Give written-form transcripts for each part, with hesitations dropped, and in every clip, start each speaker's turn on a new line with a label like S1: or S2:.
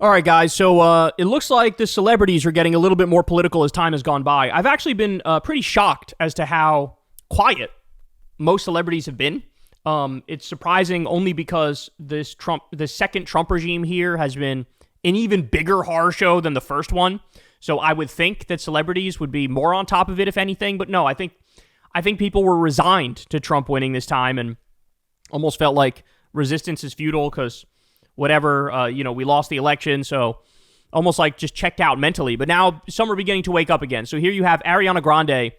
S1: All right, guys, so it looks like the celebrities are getting a little bit more political as time has gone by. I've actually been pretty shocked as to how quiet most celebrities have been. It's surprising only because the second Trump regime here has been an even bigger horror show than the first one. So I would think that celebrities would be more on top of it, if anything. But no, I think people were resigned to Trump winning this time and almost felt like resistance is futile because whatever, we lost the election. So almost like just checked out mentally. But now some are beginning to wake up again. So here you have Ariana Grande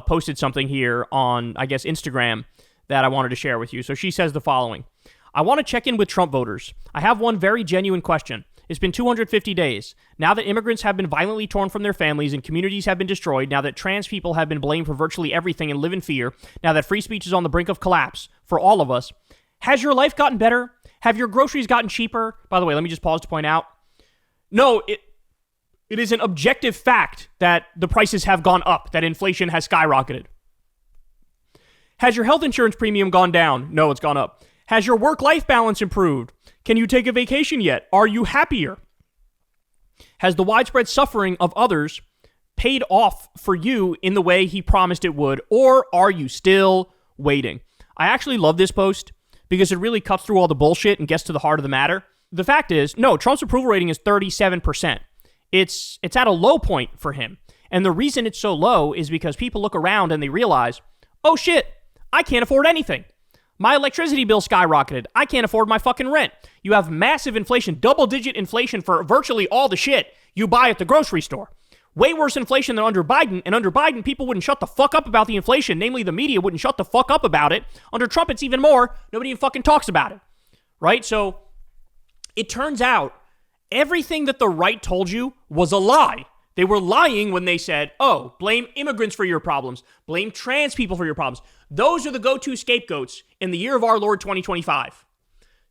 S1: posted something here on, I guess, Instagram that I wanted to share with you. So she says the following. I want to check in with Trump voters. I have one very genuine question. It's been 250 days. Now that immigrants have been violently torn from their families and communities have been destroyed, now that trans people have been blamed for virtually everything and live in fear, now that free speech is on the brink of collapse for all of us, has your life gotten better? Have your groceries gotten cheaper? By the way, let me just pause to point out. No, it is an objective fact that the prices have gone up, that inflation has skyrocketed. Has your health insurance premium gone down? No, it's gone up. Has your work-life balance improved? Can you take a vacation yet? Are you happier? Has the widespread suffering of others paid off for you in the way he promised it would? Or are you still waiting? I actually love this post because it really cuts through all the bullshit and gets to the heart of the matter. The fact is, no, Trump's approval rating is 37%. It's at a low point for him. And the reason it's so low is because people look around and they realize, oh shit, I can't afford anything. My electricity bill skyrocketed. I can't afford my fucking rent. You have massive inflation, double-digit inflation for virtually all the shit you buy at the grocery store. Way worse inflation than under Biden, and under Biden, people wouldn't shut the fuck up about the inflation. Namely, the media wouldn't shut the fuck up about it. Under Trump, it's even more. Nobody even fucking talks about it, right? So it turns out everything that the right told you was a lie. They were lying when they said, oh, blame immigrants for your problems. Blame trans people for your problems. Those are the go-to scapegoats in the year of our Lord 2025.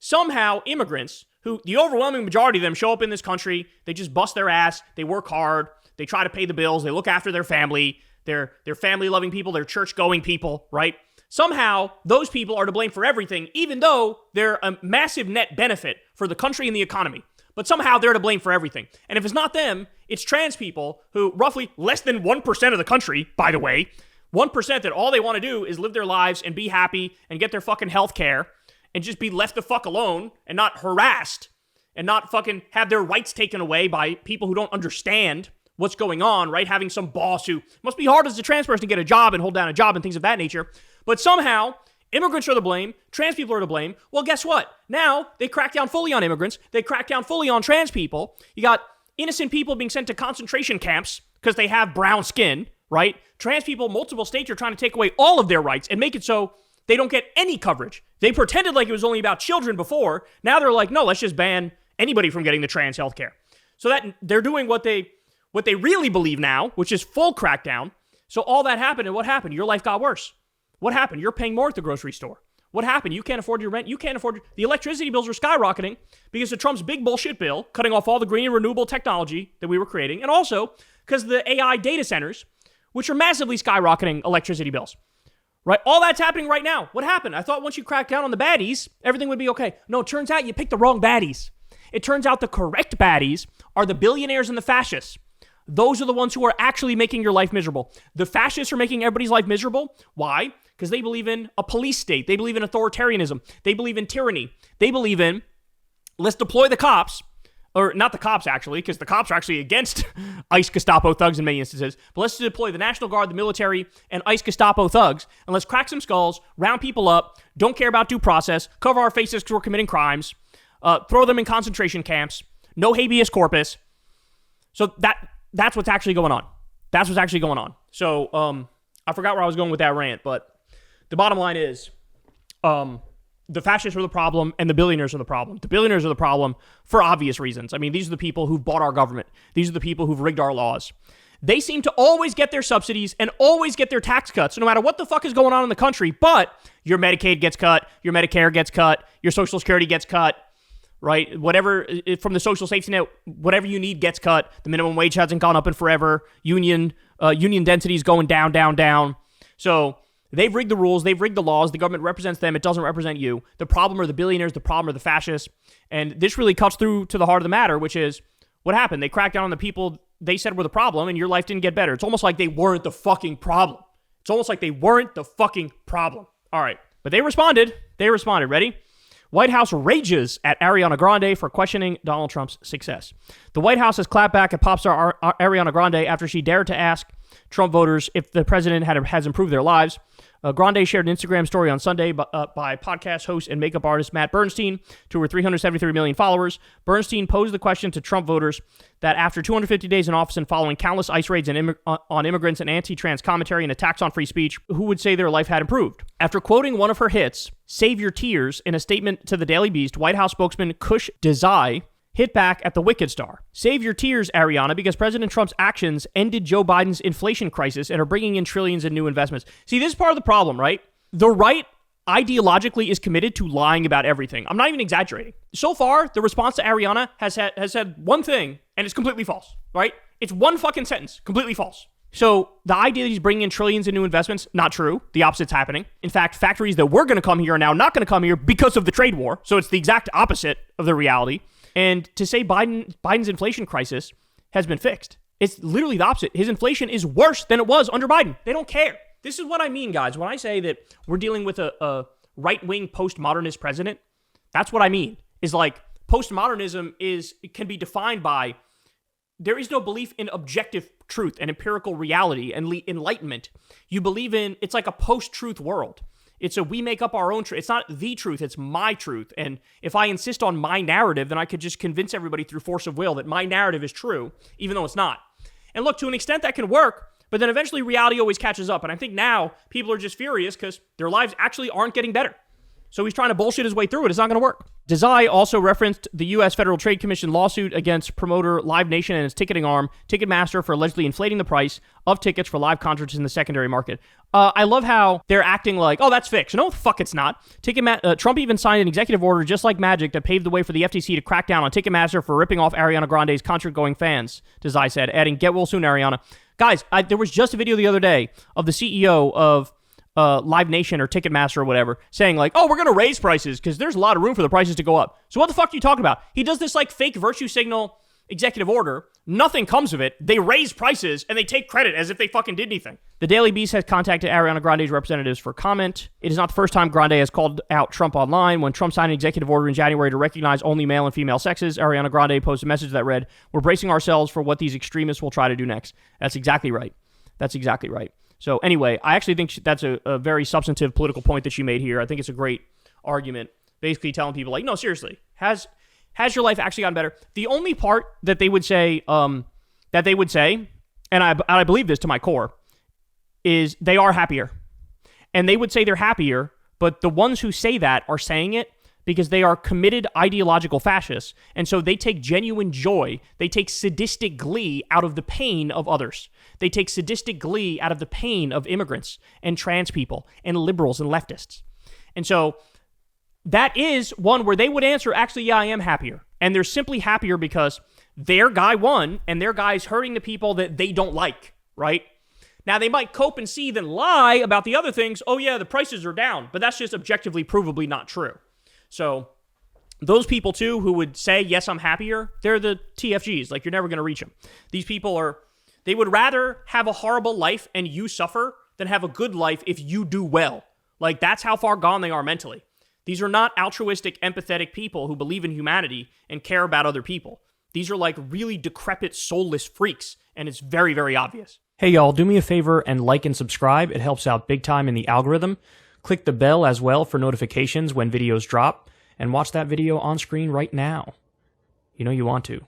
S1: Somehow, immigrants, who the overwhelming majority of them show up in this country, they just bust their ass, they work hard, they try to pay the bills, they look after their family, they're family-loving people, they're church-going people, right? Somehow, those people are to blame for everything, even though they're a massive net benefit for the country and the economy. But somehow they're to blame for everything. And if it's not them, it's trans people who roughly less than 1% of the country, by the way, 1% that all they want to do is live their lives and be happy and get their fucking health care and just be left the fuck alone and not harassed and not fucking have their rights taken away by people who don't understand what's going on, right? Having some boss who must be hard as a trans person to get a job and hold down a job and things of that nature. But somehow immigrants are to blame. Trans people are to blame. Well, guess what? Now they crack down fully on immigrants. They crack down fully on trans people. You got innocent people being sent to concentration camps because they have brown skin, right? Trans people, multiple states are trying to take away all of their rights and make it so they don't get any coverage. They pretended like it was only about children before. Now they're like, no, let's just ban anybody from getting the trans health care. So that they're doing what they really believe now, which is full crackdown. So all that happened, and what happened? Your life got worse. What happened? You're paying more at the grocery store. What happened? You can't afford your rent. You can't afford the electricity bills are skyrocketing because of Trump's big bullshit bill, cutting off all the green and renewable technology that we were creating, and also because of the AI data centers, which are massively skyrocketing electricity bills. Right? All that's happening right now. What happened? I thought once you crack down on the baddies, everything would be okay. No, it turns out you picked the wrong baddies. It turns out the correct baddies are the billionaires and the fascists. Those are the ones who are actually making your life miserable. The fascists are making everybody's life miserable. Why? Because they believe in a police state. They believe in authoritarianism. They believe in tyranny. They believe in, let's deploy the cops, or not the cops actually, because the cops are actually against ICE, Gestapo, thugs in many instances, but let's deploy the National Guard, the military, and ICE, Gestapo, thugs, and let's crack some skulls, round people up, don't care about due process, cover our faces because we're committing crimes, throw them in concentration camps, no habeas corpus. So that's what's actually going on. That's what's actually going on. So I forgot where I was going with that rant, but the bottom line is the fascists are the problem and the billionaires are the problem. The billionaires are the problem for obvious reasons. I mean, these are the people who've bought our government. These are the people who've rigged our laws. They seem to always get their subsidies and always get their tax cuts, no matter what the fuck is going on in the country. But your Medicaid gets cut, your Medicare gets cut, your Social Security gets cut, right? Whatever, from the social safety net, whatever you need gets cut. The minimum wage hasn't gone up in forever. Union density is going down, down, down. So They've rigged the rules. They've rigged the laws. The government represents them. It doesn't represent you. The problem are the billionaires. The problem are the fascists. And this really cuts through to the heart of the matter, which is what happened. They cracked down on the people they said were the problem, and your life didn't get better. It's almost like they weren't the fucking problem. It's almost like they weren't the fucking problem. All right. But they responded. Ready? White House rages at Ariana Grande for questioning Donald Trump's success. The White House has clapped back at pop star Ariana Grande after she dared to ask Trump voters if the president has improved their lives. Grande shared an Instagram story on Sunday by podcast host and makeup artist Matt Bernstein to her 373 million followers. Bernstein posed the question to Trump voters that after 250 days in office and following countless ICE raids on immigrants and anti-trans commentary and attacks on free speech, who would say their life had improved. After quoting one of her hits, Save Your Tears, in a statement to the Daily Beast, White House spokesman Kush Desai hit back at the Wicked star. Save your tears, Ariana, because President Trump's actions ended Joe Biden's inflation crisis and are bringing in trillions in new investments. See, this is part of the problem, right? The right ideologically is committed to lying about everything. I'm not even exaggerating. So far, the response to Ariana has said one thing, and it's completely false, right? It's one fucking sentence, completely false. So the idea that he's bringing in trillions in new investments, not true. The opposite's happening. In fact, factories that were going to come here are now not going to come here because of the trade war. So it's the exact opposite of the reality. And to say Biden's inflation crisis has been fixed, it's literally the opposite. His inflation is worse than it was under Biden. They don't care. This is what I mean, guys. When I say that we're dealing with a right-wing postmodernist president, that's what I mean. Is like postmodernism can be defined by there is no belief in objective truth and empirical reality and enlightenment. You believe in, it's like a post-truth world. It's we make up our own truth. It's not the truth, it's my truth. And if I insist on my narrative, then I could just convince everybody through force of will that my narrative is true, even though it's not. And look, to an extent that can work, but then eventually reality always catches up. And I think now people are just furious because their lives actually aren't getting better. So he's trying to bullshit his way through it. It's not going to work. Desai also referenced the U.S. Federal Trade Commission lawsuit against promoter Live Nation and its ticketing arm, Ticketmaster, for allegedly inflating the price of tickets for live concerts in the secondary market. I love how they're acting like, oh, that's fixed. No, the fuck it's not. Trump even signed an executive order just like magic that paved the way for the FTC to crack down on Ticketmaster for ripping off Ariana Grande's concert-going fans, Desai said, adding, get well soon, Ariana. Guys, there was just a video the other day of the CEO of Live Nation or Ticketmaster or whatever, saying like, oh, we're going to raise prices because there's a lot of room for the prices to go up. So what the fuck are you talking about? He does this like fake virtue signal executive order. Nothing comes of it. They raise prices and they take credit as if they fucking did anything. The Daily Beast has contacted Ariana Grande's representatives for comment. It is not the first time Grande has called out Trump online. When Trump signed an executive order in January to recognize only male and female sexes, Ariana Grande posted a message that read, we're bracing ourselves for what these extremists will try to do next. That's exactly right. So anyway, I actually think that's a very substantive political point that she made here. I think it's a great argument, basically telling people like, no, seriously, has your life actually gotten better? The only part that they would say, and I believe this to my core, is they are happier. And they would say they're happier, but the ones who say that are saying it because they are committed ideological fascists. And so they take genuine joy. They take sadistic glee out of the pain of others. They take sadistic glee out of the pain of immigrants and trans people and liberals and leftists. And so that is one where they would answer, actually, yeah, I am happier. And they're simply happier because their guy won and their guy's hurting the people that they don't like, right? Now, they might cope and seethe and lie about the other things. Oh, yeah, the prices are down. But that's just objectively, provably not true. So those people, too, who would say, yes, I'm happier, they're the TFGs. Like, you're never going to reach them. These people they would rather have a horrible life and you suffer than have a good life if you do well. Like, that's how far gone they are mentally. These are not altruistic, empathetic people who believe in humanity and care about other people. These are like really decrepit, soulless freaks, and it's very, very obvious. Hey, y'all, do me a favor and like and subscribe. It helps out big time in the algorithm. Click the bell as well for notifications when videos drop, and watch that video on screen right now. You know you want to.